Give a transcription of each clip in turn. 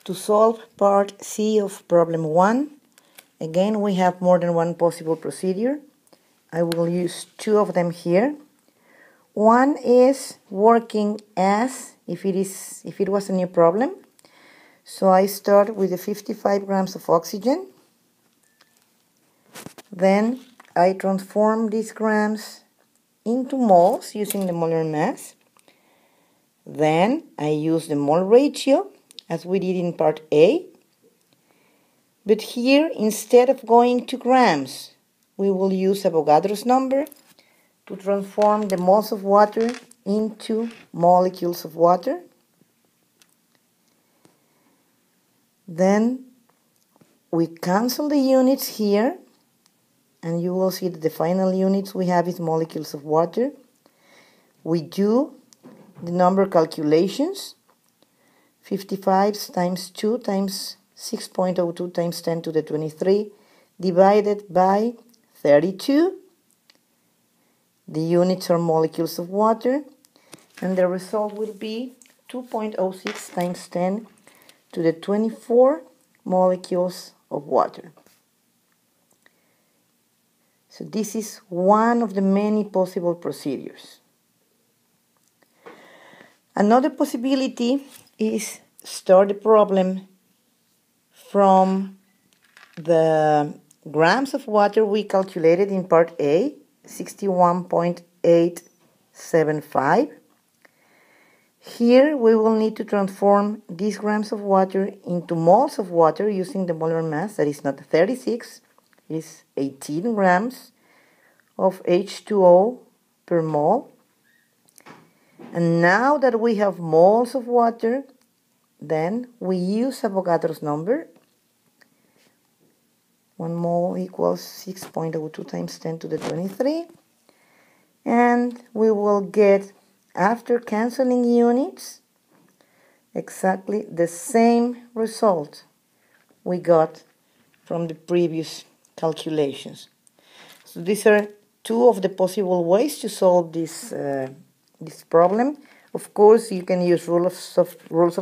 To solve part C of problem 1, again we have more than one possible procedure. I will use two of them here. One is working as if it was a new problem. So I start with the 55 grams of oxygen. Then I transform these grams into moles using the molar mass. Then I use the mole ratio as we did in part A. But here, instead of going to grams, we will use Avogadro's number to transform the moles of water into molecules of water. Then we cancel the units here, and you will see that the final units we have is molecules of water. We do the number calculations. 55 times 2 times 6.02 times 10 to the 23 divided by 32. The units are molecules of water, and the result will be 2.06 times 10 to the 24 molecules of water. So this is one of the many possible procedures. Another possibility is start the problem from the grams of water we calculated in part A, 61.875. Here we will need to transform these grams of water into moles of water using the molar mass. That is not 36, it is 18 grams of H2O per mole. And now that we have moles of water, then we use Avogadro's number. 1 mole equals 6.02 times 10 to the 23. And we will get, after cancelling units, exactly the same result we got from the previous calculations. So these are two of the possible ways to solve this problem. Of course, you can use rules of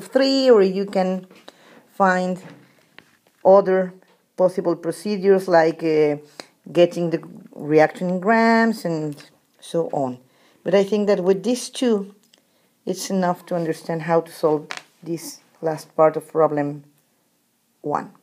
three, or you can find other possible procedures like getting the reaction in grams and so on. But I think that with these two, it's enough to understand how to solve this last part of problem 1.